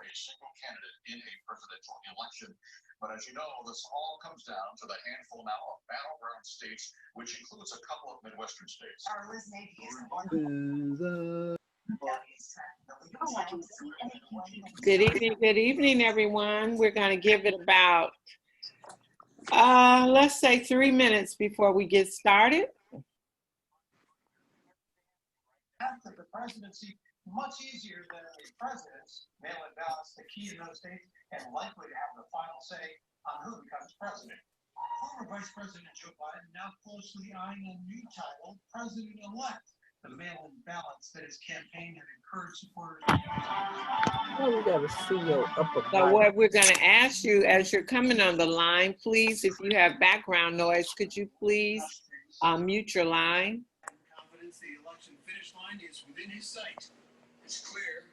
a single candidate in a presidential election. But as you know, this all comes down to the handful now of battleground states, which includes a couple of Midwestern states. Good evening, everyone. We're going to give it about, let's say 3 minutes before we get started. After the presidency, much easier than a president's mail-in ballots, the key in those states, and likely to have the final say on who becomes president. Former Vice President Joe Biden now closely eyeing a new title, President-elect. The mail-in ballots that his campaign had encouraged supporters to use. Oh, we got to see your upper body. So what we're going to ask you as you're coming on the line, please, if you have background noise, could you please mute your line? Confidence the election finish line is within his sight. It's clear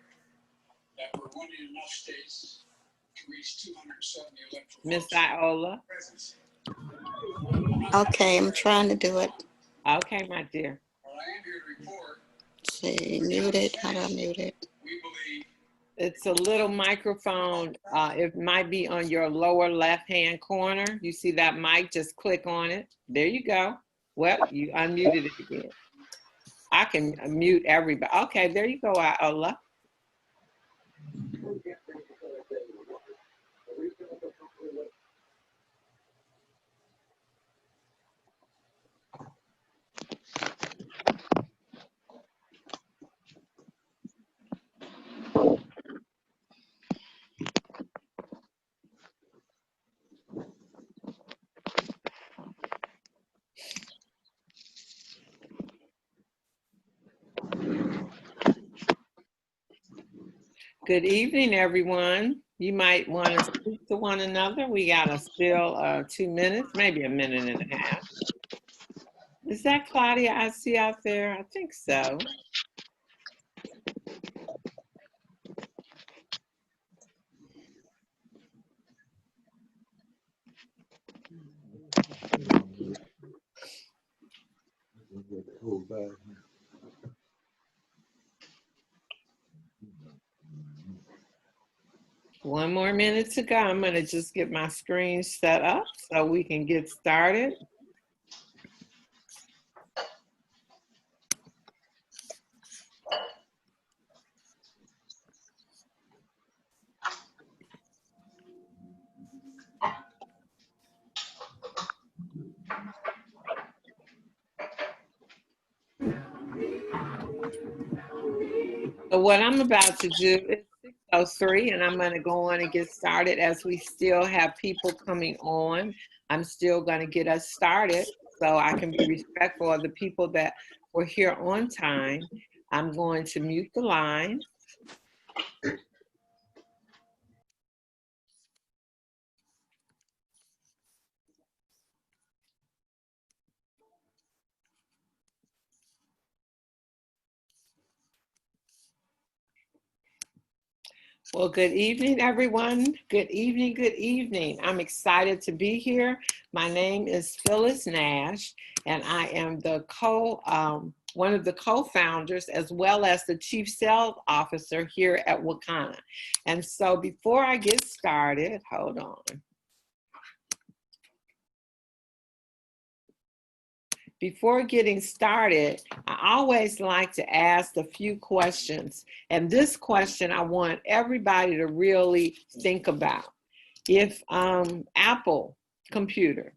that we're winning enough states to reach 270 electoral Miss votes. Iola. Okay, I'm trying to do it. Okay, my dear. Well, I am here to report. See, mute it. How do I mute it? We believe It's a little microphone. It might be on your lower left-hand corner. You see that mic? Just click on it. There you go. Well, you unmuted it again. I can mute everybody. Okay, there you go, Iola. Good evening, everyone. You might want to speak to one another. We got still 2 minutes, maybe a minute and a half. Is that Claudia I see out there? I think so. One more minute to go. I'm going to just get my screen set up so we can get started. So what I'm about to do is 6:03, and I'm going to go on and get started as we still have people coming on. I'm still going to get us started so I can be respectful of the people that were here on time. I'm going to mute the line. Well, good evening, everyone. Good evening, good evening. I'm excited to be here. My name is Phyllis Nash, and I am the one of the co-founders as well as the Chief Sales Officer here at Wakana. And so before I get started, hold on. Before getting started, I always like to ask a few questions. And this question I want everybody to really think about. If Apple computer,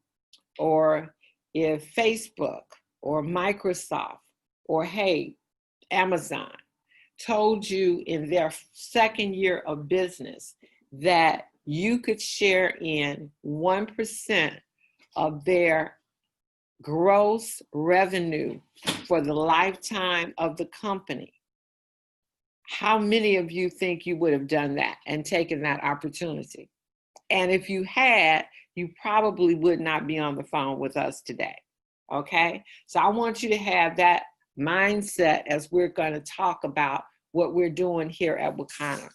or if Facebook, or Microsoft, or hey, Amazon told you in their second year of business that you could share in 1% of their gross revenue for the lifetime of the company, how many of you think you would have done that and taken that opportunity? And if you had, you probably would not be on the phone with us today, okay? So I want you to have that mindset as we're going to talk about what we're doing here at Wakana.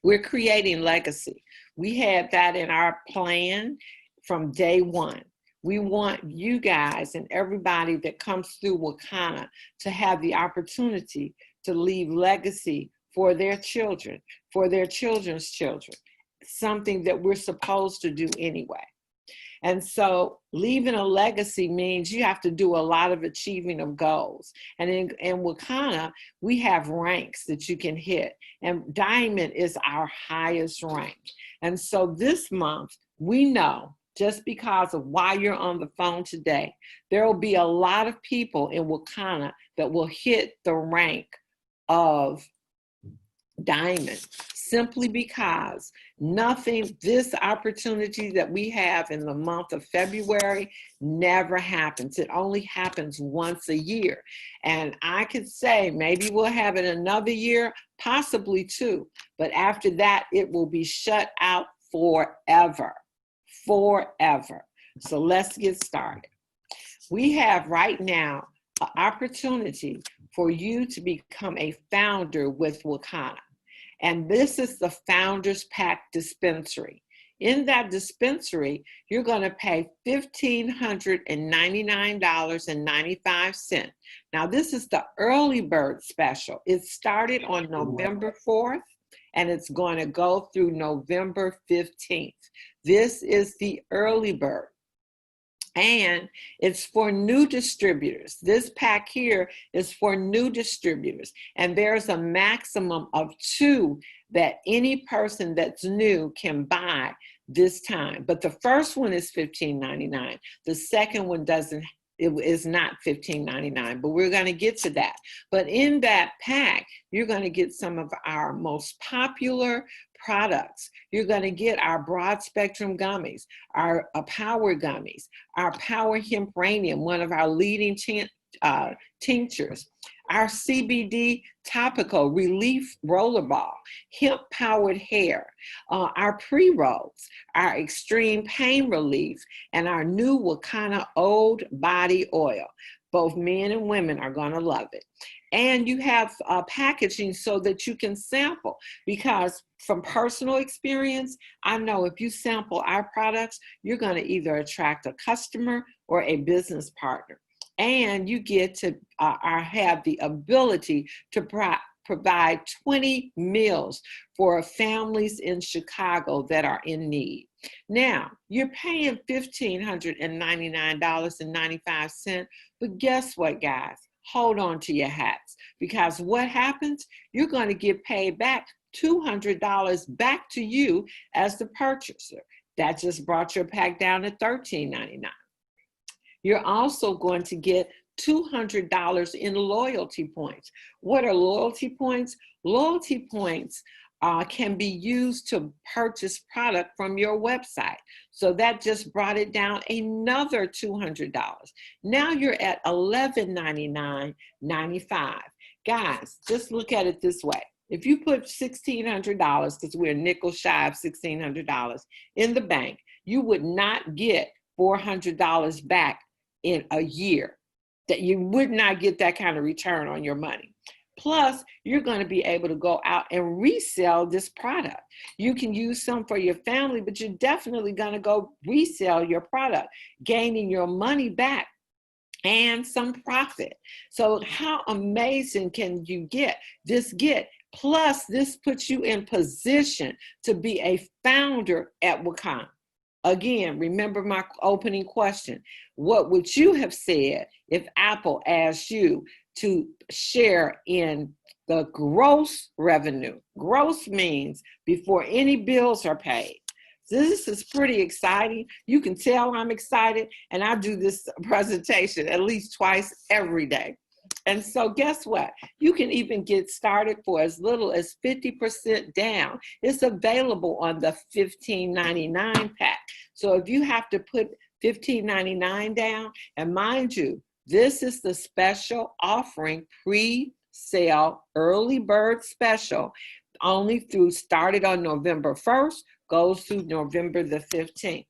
We're creating legacy. We had that in our plan from day one. We want you guys and everybody that comes through Wakana to have the opportunity to leave legacy for their children, for their children's children, something that we're supposed to do anyway. And so leaving a legacy means you have to do a lot of achieving of goals. And in Wakana, we have ranks that you can hit. And diamond is our highest rank. And so this month, we know, just because of why you're on the phone today, there will be a lot of people in Wakana that will hit the rank of diamond, simply because this opportunity that we have in the month of February never happens. It only happens once a year. And I could say maybe we'll have it another year, possibly two, but after that, it will be shut out forever. Forever. So let's get started. We have right now an opportunity for you to become a founder with Wakana. And this is the Founders Pack Dispensary. In that dispensary, you're going to pay $1,599.95. Now, this is the early bird special. It started on November 4th, and it's going to go through November 15th. This is the early bird. And it's for new distributors. This pack here is for new distributors. And there's a maximum of 2 that any person that's new can buy this time. But the first one is $15.99. The second one it is not $15.99, but we're going to get to that. But in that pack, you're going to get some of our most popular products. You're going to get our broad spectrum gummies, our power gummies, our power hempranium, one of our leading tinctures, our CBD topical relief rollerball, hemp powered hair, our pre-rolls, our extreme pain relief, and our new Wakana old body oil. Both men and women are going to love it. And you have packaging so that you can sample, because from personal experience, I know if you sample our products, you're going to either attract a customer or a business partner. And you get to have the ability to provide 20 meals for families in Chicago that are in need. Now, you're paying $1,599.95, but guess what, guys? Hold on to your hats, because what happens? You're going to get paid back $200 back to you as the purchaser. That just brought your pack down to $13.99. You're also going to get $200 in loyalty points. What are loyalty points? Loyalty points can be used to purchase product from your website. So that just brought it down another $200. Now you're at $1199.95. Guys, just look at it this way. If you put $1,600, because we're nickel shy of $1,600 in the bank, you would not get $400 back in a year. That you would not get that kind of return on your money. Plus, you're going to be able to go out and resell this product. You can use some for your family, but you're definitely going to go resell your product, gaining your money back and some profit. So how amazing can you get? Plus, this puts you in position to be a founder at Wakana. Again, remember my opening question. What would you have said if Apple asked you to share in the gross revenue? Gross means before any bills are paid. This is pretty exciting. You can tell I'm excited, and I do this presentation at least twice every day. And so guess what? You can even get started for as little as 50% down. It's available on the $15.99 pack. So if you have to put $15.99 down, and mind you, this is the special offering, pre-sale early bird special, only started on November 1st, goes through November the 15th.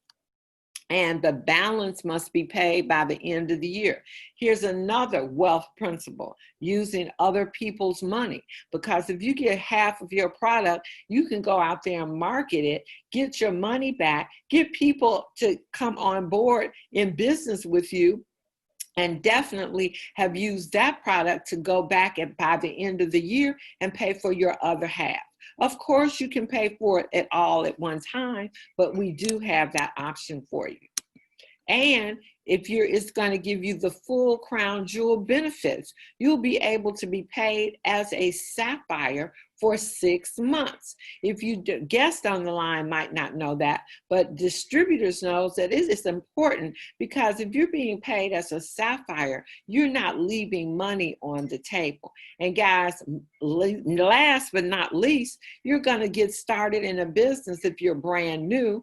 And the balance must be paid by the end of the year. Here's another wealth principle, using other people's money. Because if you get half of your product, you can go out there and market it, get your money back, get people to come on board in business with you, and definitely have used that product to go back and by the end of the year and pay for your other half. Of course, you can pay for it all at one time, but we do have that option for you. And if it's going to give you the full crown jewel benefits, you'll be able to be paid as a sapphire for 6 months. If you guest on the line might not know that, but distributors knows that it is important, because if you're being paid as a sapphire, you're not leaving money on the table. And guys, last but not least, you're going to get started in a business if you're brand new.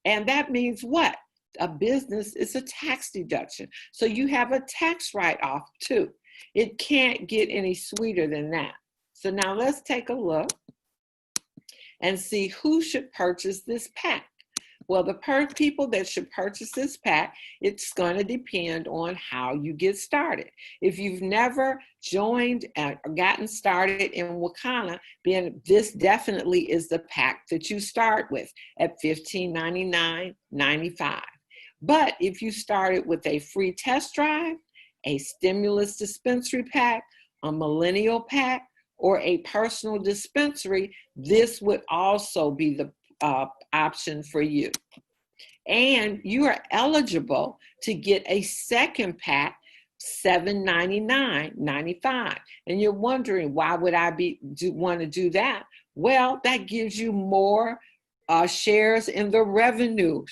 And that means what? A business is a tax deduction. So you have a tax write-off too. It can't get any sweeter than that. So now let's take a look and see who should purchase this pack. Well, the people that should purchase this pack, it's going to depend on how you get started. If you've never joined or gotten started in Wakana, then this definitely is the pack that you start with at $15.99.95. But if you started with a free test drive, a stimulus dispensary pack, a millennial pack, or a personal dispensary, this would also be the option for you. And you are eligible to get a second pack, $7.99.95. And you're wondering, why would I want to do that? Well, that gives you more shares in the revenue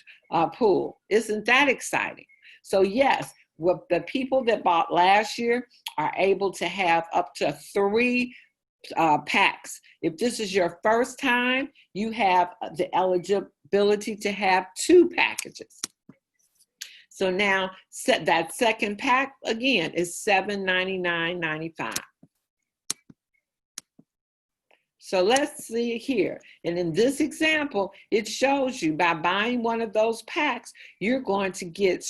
pool. Isn't that exciting? So yes, what the people that bought last year are able to have up to 3 packs. If this is your first time, you have the eligibility to have 2 packages. So now that second pack again is $7.99.95. So let's see here. And in this example, it shows you by buying one of those packs, you're going to get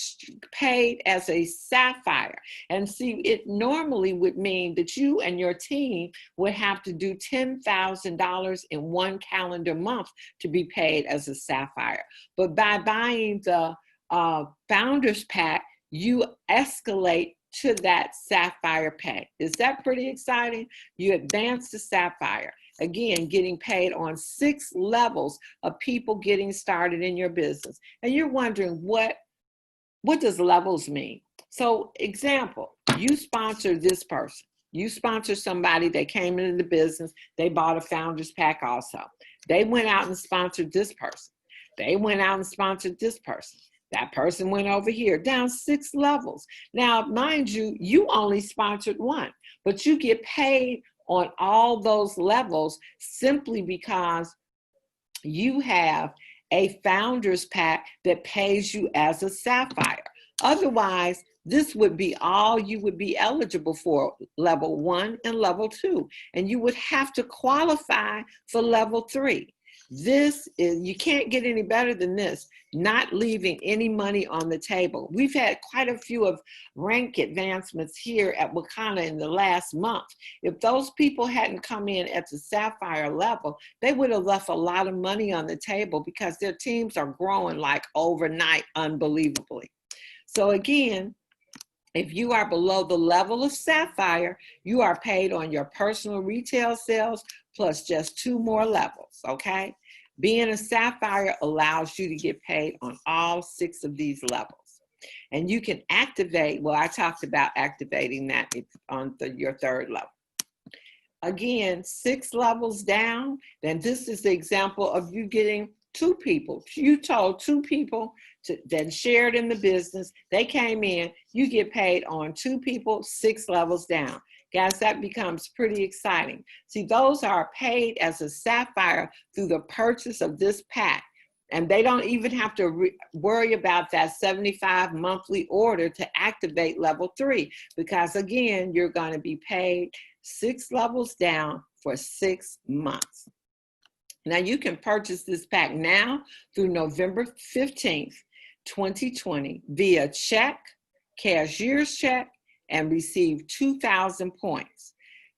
paid as a sapphire. And see, it normally would mean that you and your team would have to do $10,000 in 1 calendar month to be paid as a sapphire. But by buying the Founders Pack, you escalate to that sapphire pack. Is that pretty exciting? You advance to sapphire. Again, getting paid on 6 levels of people getting started in your business. And you're wondering, what does levels mean? So example, you sponsor this person. You sponsor somebody that came into the business. They bought a Founders Pack also. They went out and sponsored this person. They went out and sponsored this person. That person went over here, down 6 levels. Now, mind you, you only sponsored 1, but you get paid on all those levels simply because you have a Founders Pack that pays you as a sapphire. Otherwise, this would be all you would be eligible for, level 1 and level 2, and you would have to qualify for level 3. You can't get any better than this, not leaving any money on the table. We've had quite a few of rank advancements here at Wakana in the last month. If those people hadn't come in at the sapphire level, they would have left a lot of money on the table because their teams are growing like overnight, unbelievably. So again, if you are below the level of sapphire, you are paid on your personal retail sales plus just 2 more levels, okay? Being a sapphire allows you to get paid on all 6 of these levels. And you can activate, well, I talked about activating that on your 3rd level. Again, 6 levels down, then this is the example of you getting 2 people. You told 2 people that shared in the business, they came in, you get paid on 2 people, 6 levels down. Guys, that becomes pretty exciting. See, those are paid as a sapphire through the purchase of this pack. And they don't even have to worry about that 75 monthly order to activate level 3, because again, you're going to be paid 6 levels down for 6 months. Now you can purchase this pack now through November 15th, 2020 via check, cashier's check, and receive 2,000 points.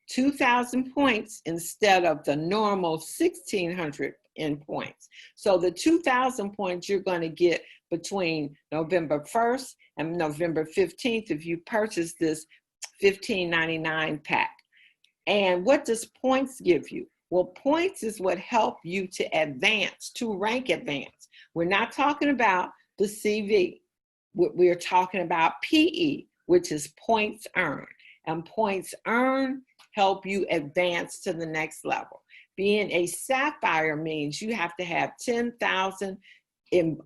2,000 points instead of the normal 1,600 in points. So the 2,000 points you're going to get between November 1st and November 15th if you purchase this $15.99 pack. And what does points give you? Well, points is what help you to advance, to rank advance. We're not talking about the CV. We're talking about PE, which is points earned. And points earned help you advance to the next level. Being a sapphire means you have to have 10,000 in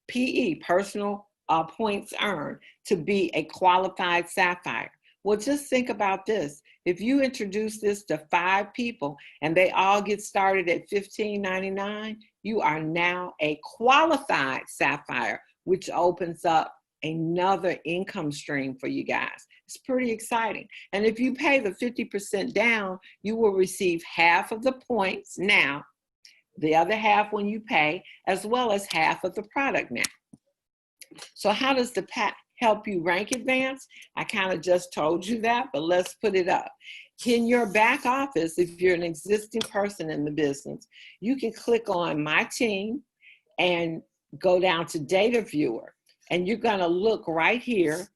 PE, personal points earned, to be a qualified sapphire. Well, just think about this. If you introduce this to 5 people and they all get started at $15.99, you are now a qualified sapphire, which opens up another income stream for you guys. It's pretty exciting. And if you pay the 50% down, you will receive half of the points now, the other half when you pay, as well as half of the product now. So how does the pack help you rank advance? I kind of just told you that, but let's put it up. In your back office, if you're an existing person in the business, you can click on My Team and go down to Data Viewer. And you're going to look right here.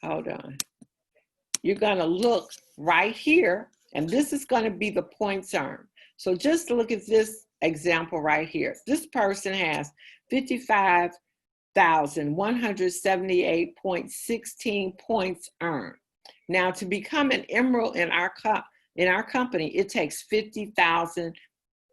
Hold on. You're going to look right here, and this is going to be the points earned. So just look at this example right here. This person has 55,178.16 points earned. Now, to become an emerald in our company, it takes 50,000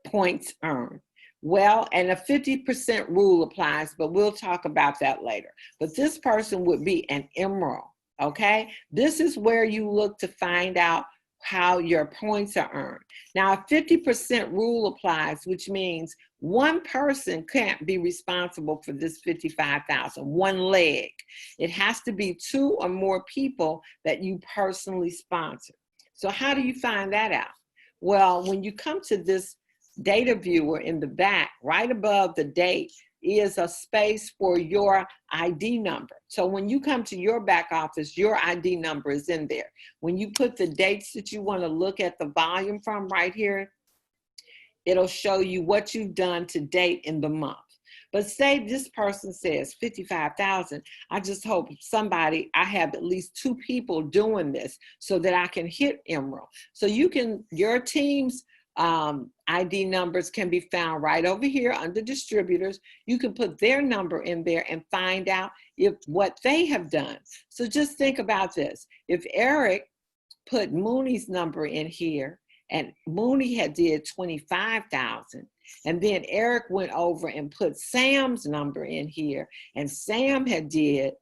points earned. Well, and a 50% rule applies, but we'll talk about that later. But this person would be an emerald, okay? This is where you look to find out how your points are earned. Now, a 50% rule applies, which means one person can't be responsible for this 55,000, one leg. It has to be 2 or more people that you personally sponsor. So how do you find that out? Well, when you come to this data viewer in the back, right above the date is a space for your ID number. So when you come to your back office, your ID number is in there. When you put the dates that you want to look at the volume from right here, it'll show you what you've done to date in the month. But say this person says 55,000, I just hope I have at least 2 people doing this so that I can hit Emerald. So your team's ID numbers can be found right over here under distributors. You can put their number in there and find out what they have done. So just think about this. If Eric put Mooney's number in here and Mooney had did 25,000, and then Eric went over and put Sam's number in here and Sam had did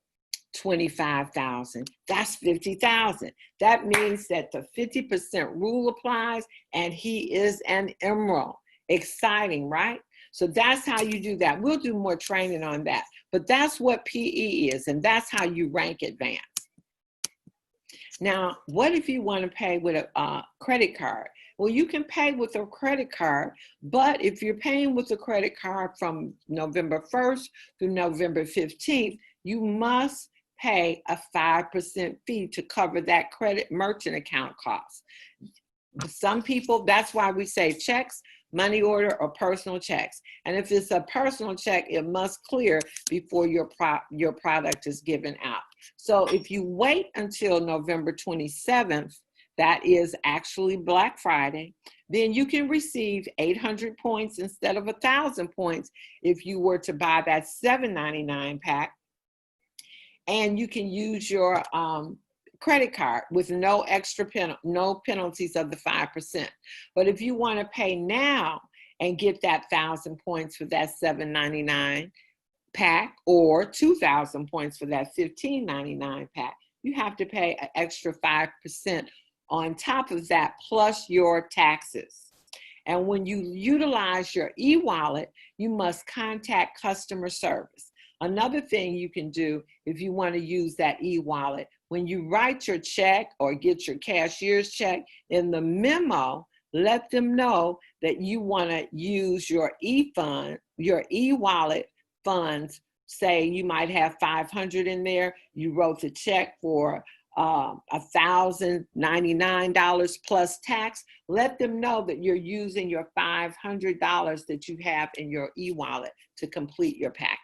25,000, that's 50,000. That means that the 50% rule applies and he is an emerald. Exciting, right? So that's how you do that. We'll do more training on that, but that's what PE is, and that's how you rank advance. Now, what if you want to pay with a credit card? Well, you can pay with a credit card, but if you're paying with a credit card from November 1st through November 15th, you must pay a 5% fee to cover that credit merchant account cost. Some people, that's why we say checks, money order, or personal checks. And if it's a personal check, it must clear before your product is given out. So if you wait until November 27th, that is actually Black Friday, then you can receive 800 points instead of 1,000 points if you were to buy that $7.99 pack. And you can use your credit card with no extra no penalties of the 5%. But if you want to pay now and get that 1,000 points for that $7.99 pack or 2,000 points for that $15.99 pack, you have to pay an extra 5% on top of that plus your taxes. And when you utilize your e-wallet, you must contact customer service. Another thing you can do if you want to use that e-wallet, when you write your check or get your cashier's check, in the memo, let them know that you want to use your e-fund, your e-wallet funds. Say you might have 500 in there. You wrote the check for $1,099 plus tax, let them know that you're using your $500 that you have in your e-wallet to complete your package.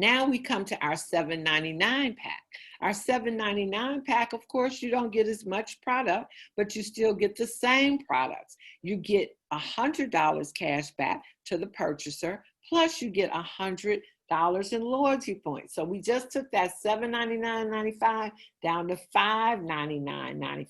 Now we come to our $7.99 pack. Our $7.99 pack, of course, you don't get as much product, but you still get the same products. You get $100 cash back to the purchaser, plus you get $100 in loyalty points. So we just took that $7.99.95 down to $5.99.95.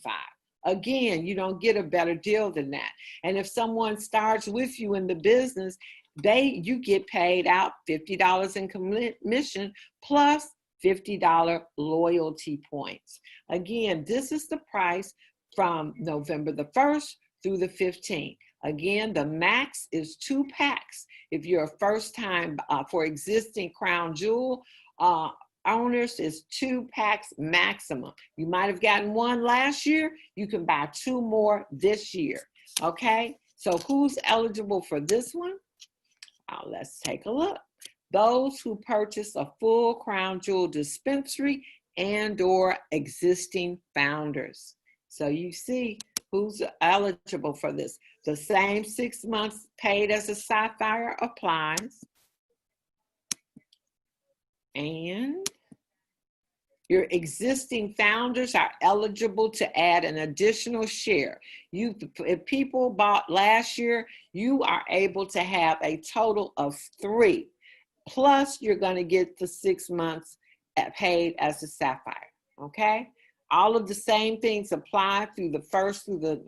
Again, you don't get a better deal than that. And if someone starts with you in the business, you get paid out $50 in commission plus $50 loyalty points. Again, this is the price from November the 1st through the 15th. Again, the max is 2 packs. If you're a first time for existing Crown Jewel owners, is 2 packs maximum. You might have gotten 1 last year. You can buy 2 more this year. Okay, so who's eligible for this one? Let's take a look. Those who purchase a full Crown Jewel dispensary and or existing founders. So you see who's eligible for this. The same 6 months paid as a Sapphire applies. And your existing founders are eligible to add an additional share. If people bought last year, you are able to have a total of 3. Plus, you're going to get the 6 months paid as a Sapphire, okay? All of the same things apply through the 1st through the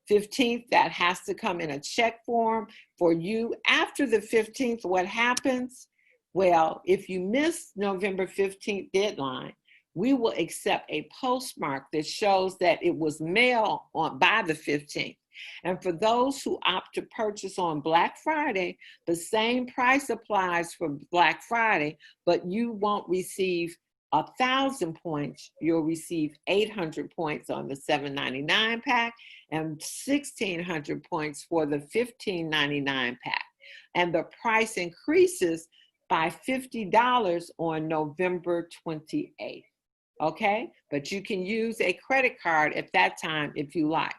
15th. That has to come in a check form for you. After the 15th, what happens? Well, if you miss November 15th deadline, we will accept a postmark that shows that it was mailed by the 15th. And for those who opt to purchase on Black Friday, the same price applies for Black Friday, but you won't receive 1,000 points. You'll receive 800 points on the $7.99 pack and 1,600 points for the $15.99 pack. And the price increases by $50 on November 28th. Okay, but you can use a credit card at that time if you like.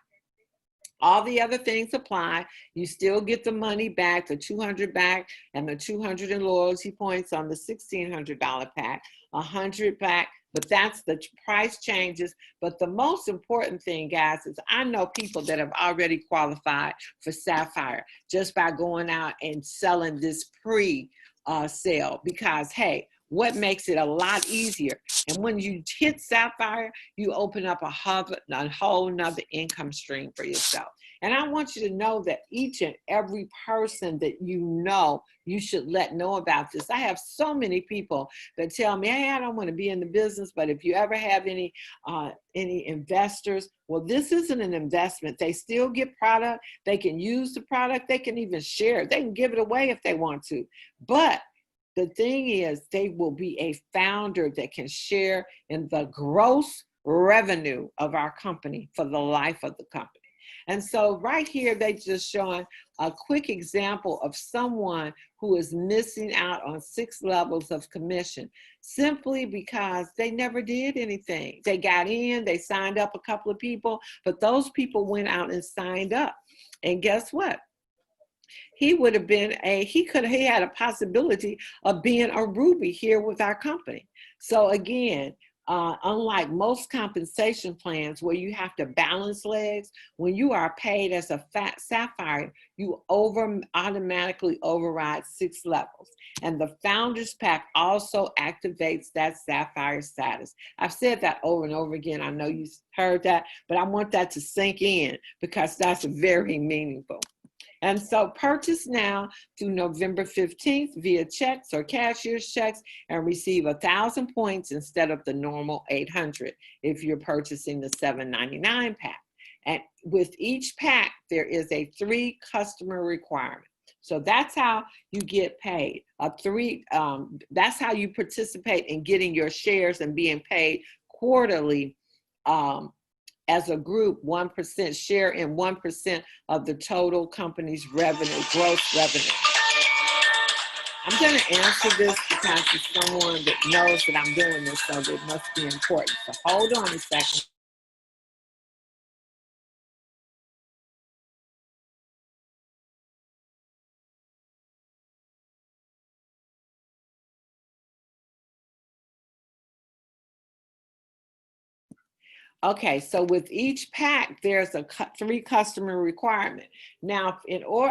All the other things apply. You still get the money back, the $200 back, and the $200 in loyalty points on the $1,600 pack, $100 back, but that's the price changes. But the most important thing, guys, is I know people that have already qualified for Sapphire just by going out and selling this pre-sale because, hey, what makes it a lot easier? And when you hit Sapphire, you open up a whole nother income stream for yourself. And I want you to know that each and every person that you know, you should know about this. I have so many people that tell me, hey, I don't want to be in the business, but if you ever have any investors, well, this isn't an investment. They still get product. They can use the product. They can even share it. They can give it away if they want to. But the thing is, they will be a founder that can share in the gross revenue of our company for the life of the company. And so right here, they just showing a quick example of someone who is missing out on 6 levels of commission simply because they never did anything. They got in, they signed up a couple of people, but those people went out and signed up. And guess what? He would have been he had a possibility of being a Ruby here with our company. So again, unlike most compensation plans where you have to balance legs, when you are paid as a Sapphire, you automatically override 6 levels. And the Founders Pack also activates that Sapphire status. I've said that over and over again. I know you heard that, but I want that to sink in because that's very meaningful. And so purchase now through November 15th via checks or cashier's checks and receive 1,000 points instead of the normal 800 if you're purchasing the $7.99 pack. And with each pack, there is a 3 customer requirement. So that's how you get paid. That's how you participate in getting your shares and being paid quarterly as a group, 1% share in 1% of the total company's revenue, gross revenue. I'm going to answer this because it's someone that knows that I'm doing this, so it must be important. So hold on a second. Okay, so with each pack, there's a 3 customer requirement. Now,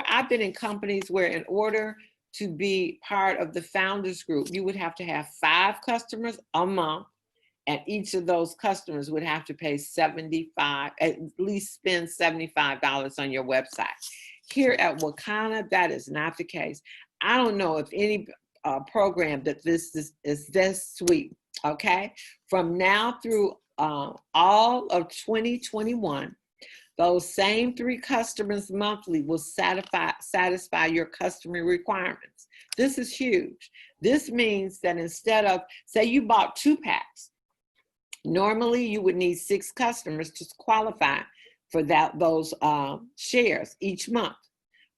I've been in companies where in order to be part of the founders group, you would have to have 5 customers a month, and each of those customers would have to pay at least spend $75 on your website. Here at Wakana, that is not the case. I don't know if any program that this is this sweet, okay? From now through all of 2021, those same 3 customers monthly will satisfy your customer requirements. This is huge. This means that instead of, say you bought 2 packs, normally you would need 6 customers to qualify for those shares each month.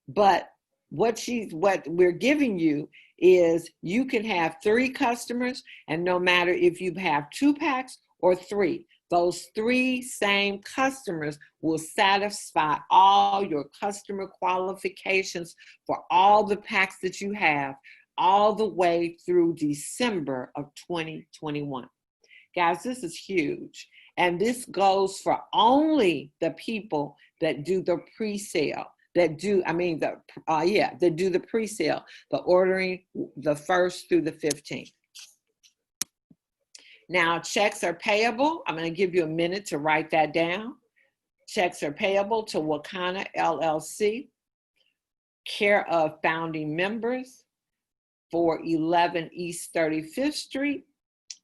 But what we're giving you is you can have 3 customers, and no matter if you have 2 packs or 3, those 3 same customers will satisfy all your customer qualifications for all the packs that you have all the way through December of 2021. Guys, this is huge. And this goes for only the people that do the pre-sale, that do the pre-sale, the ordering the 1st through the 15th. Now, checks are payable. I'm going to give you a minute to write that down. Checks are payable to Wakana LLC, care of founding members, 411 East 35th Street,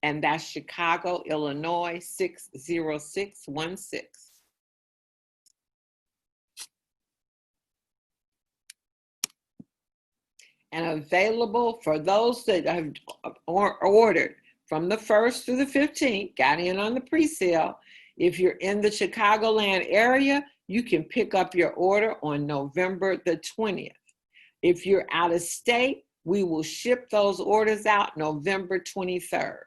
and that's Chicago, Illinois, 60616. And available for those that have ordered from the 1st through the 15th, got in on the pre-sale. If you're in the Chicagoland area, you can pick up your order on November the 20th. If you're out of state, we will ship those orders out November 23rd.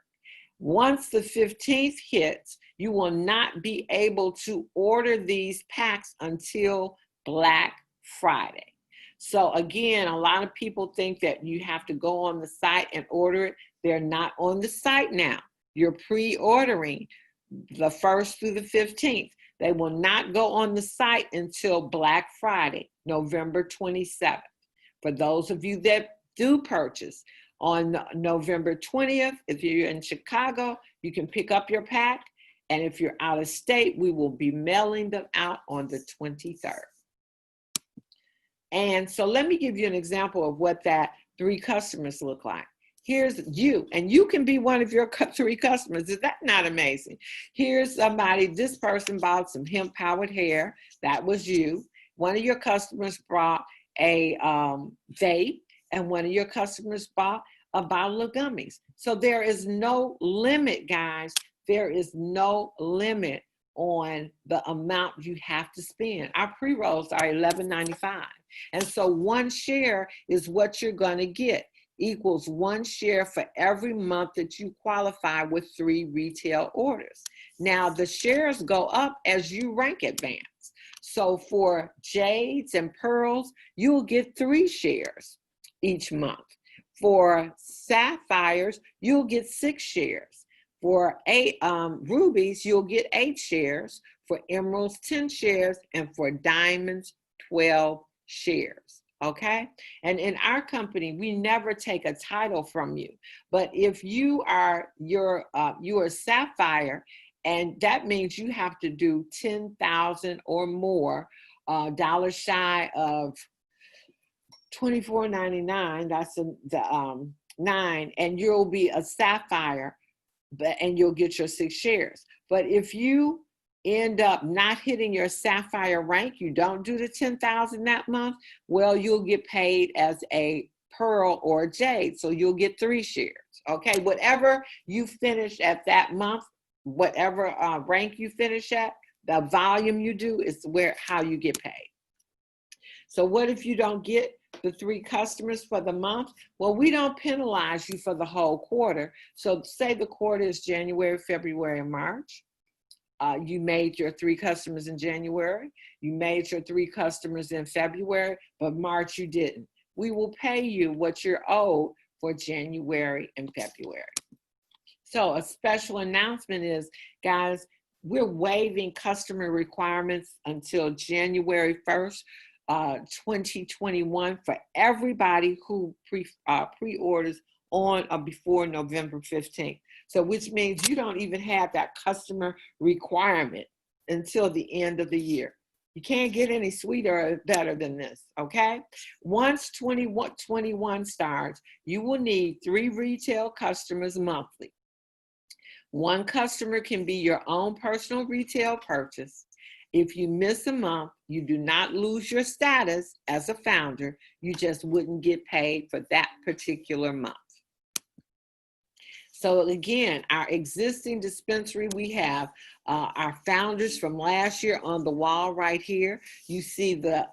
Once the 15th hits, you will not be able to order these packs until Black Friday. So again, a lot of people think that you have to go on the site and order it. They're not on the site now. You're pre-ordering the 1st through the 15th. They will not go on the site until Black Friday, November 27th. For those of you that do purchase on November 20th, if you're in Chicago, you can pick up your pack. And if you're out of state, we will be mailing them out on the 23rd. And so let me give you an example of what that 3 customers look like. Here's you, and you can be one of your 3 customers. Is that not amazing? Here's somebody, this person bought some hemp powered hair. That was you. One of your customers brought a vape, and one of your customers bought a bottle of gummies. So there is no limit, guys. There is no limit on the amount you have to spend. Our pre-rolls are $11.95. And so 1 share is what you're going to get, equals 1 share for every month that you qualify with 3 retail orders. Now, the shares go up as you rank advance. So for jades and pearls, you'll get 3 shares each month. For sapphires, you'll get 6 shares. For rubies, you'll get 8 shares. For emeralds, 10 shares. And for diamonds, 12 shares. Okay? And in our company, we never take a title from you. But if you are you're a sapphire, and that means you have to do 10,000 or more, dollars shy of $24.99. That's the 9, and you'll be a sapphire, and you'll get your 6 shares. But if you end up not hitting your sapphire rank, you don't do the 10,000 that month, well, you'll get paid as a pearl or a jade, so you'll get 3 shares. Okay, whatever you finish at that month, whatever rank you finish at, the volume you do is how you get paid. So what if you don't get the 3 customers for the month, well, we don't penalize you for the whole quarter. So say the quarter is January, February, and March. You made your 3 customers in January. You made your 3 customers in February, but March you didn't. We will pay you what you're owed for January and February. So a special announcement is, guys, we're waiving customer requirements until January 1st, 2021 for everybody who pre-orders on or before November 15th. So which means you don't even have that customer requirement until the end of the year. You can't get any sweeter or better than this, okay? Once 2021 starts, you will need 3 retail customers monthly. 1 customer can be your own personal retail purchase. If you miss a month, you do not lose your status as a founder. You just wouldn't get paid for that particular month. So again, our existing dispensary, we have our founders from last year on the wall right here. You see the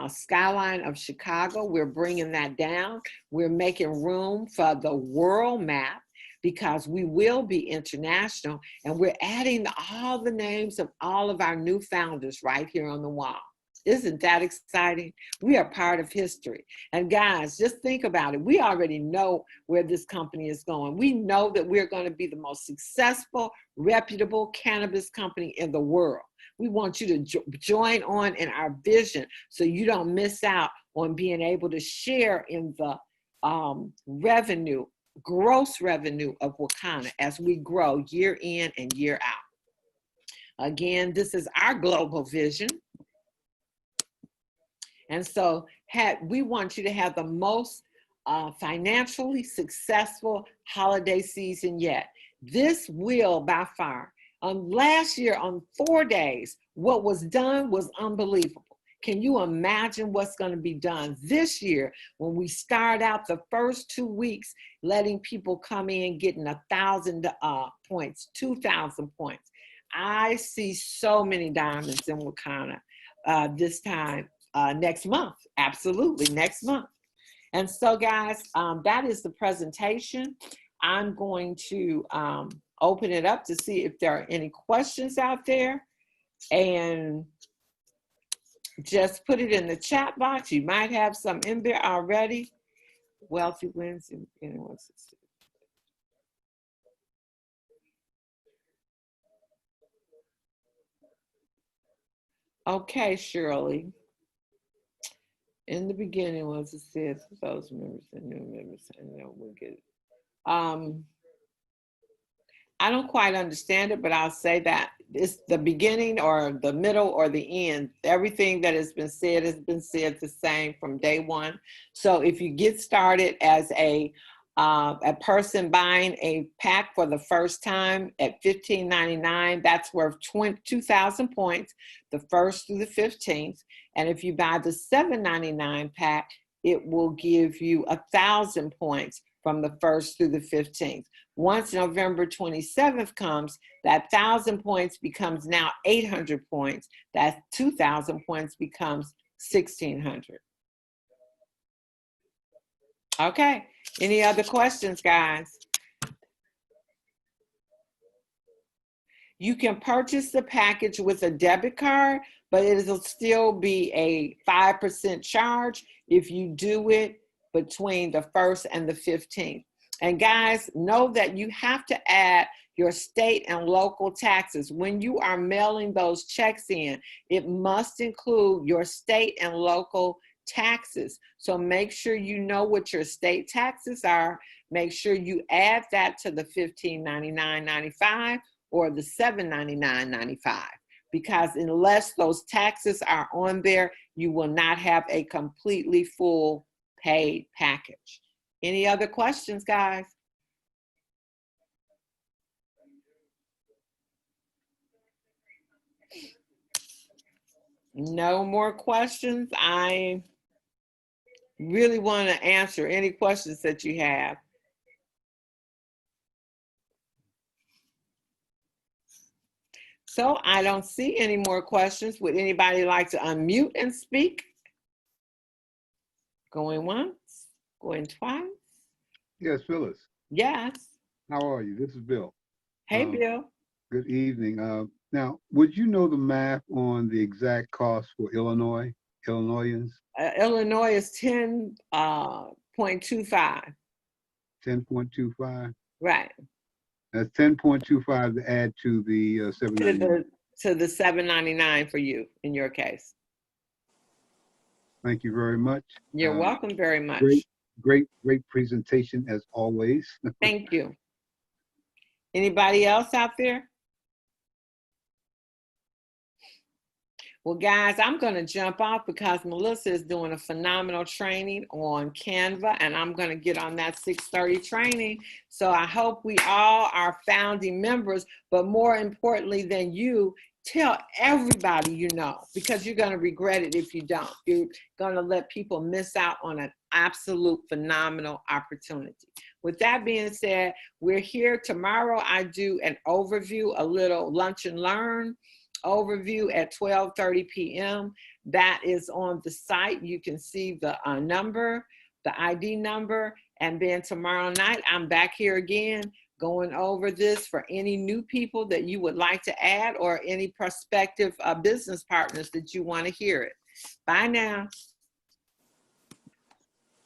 skyline of Chicago. We're bringing that down. We're making room for the world map because we will be international, and we're adding all the names of all of our new founders right here on the wall. Isn't that exciting? We are part of history. And guys, just think about it. We already know where this company is going. We know that we're going to be the most successful, reputable cannabis company in the world. We want you to join on in our vision so you don't miss out on being able to share in the revenue, gross revenue of Wakana as we grow year in and year out. Again, this is our global vision. And so we want you to have the most financially successful holiday season yet. This will by far. Last year on 4 days, what was done was unbelievable. Can you imagine what's going to be done this year when we start out the first 2 weeks, letting people come in getting 1,000 points, 2,000 points. I see so many diamonds in Wakana this time. Next month, absolutely, next month. And so guys, that is the presentation. I'm going to open it up to see if there are any questions out there, and just put it in the chat box. You might have some in there already. Wealthy wins and anyone's. Okay, Shirley. In the beginning was it said for those members and new members, and then we'll get it. I don't quite understand it, but I'll say that it's the beginning or the middle or the end. Everything that has been said the same from day one. So if you get started as a person buying a pack for the first time at $15.99, that's worth 2,000 points, the 1st through the 15th. And if you buy the $7.99 pack, it will give you 1,000 points from the 1st through the 15th. Once November 27th comes, that 1,000 points becomes now 800 points. That 2,000 points becomes 1,600. Okay, any other questions, guys? You can purchase the package with a debit card, but it'll still be a 5% charge if you do it between the 1st and the 15th. And guys, know that you have to add your state and local taxes. When you are mailing those checks in, it must include your state and local taxes. So make sure you know what your state taxes are. Make sure you add that to the $15.99.95 or the $7.99.95. Because unless those taxes are on there, you will not have a completely full paid package. Any other questions, guys? No more questions. I really want to answer any questions that you have. So I don't see any more questions. Would anybody like to unmute and speak? Going once, going twice. Yes, Phyllis. Yes. How are you? This is Bill. Hey, Um, Bill. Good evening. Now, would you know the math on the exact cost for Illinoisans? Illinois is 10.25. 10.25. Right. That's 10.25 to add to the To 799. the 7.99 for you in your case. Thank you very much. You're welcome very much. Great presentation as always. Thank you. Anybody else out there? Well, guys, I'm going to jump off because Melissa is doing a phenomenal training on Canva, and I'm going to get on that 6:30 training. So I hope we all are founding members, but more importantly than you, tell everybody you know, because you're going to regret it if you don't. You're going to let people miss out on an absolute phenomenal opportunity. With that being said, we're here tomorrow. I do an overview, a little lunch and learn overview at 12:30 p.m. That is on the site. You can see the number, the ID number, and then tomorrow night I'm back here again going over this for any new people that you would like to add or any prospective business partners that you want to hear it. Bye now.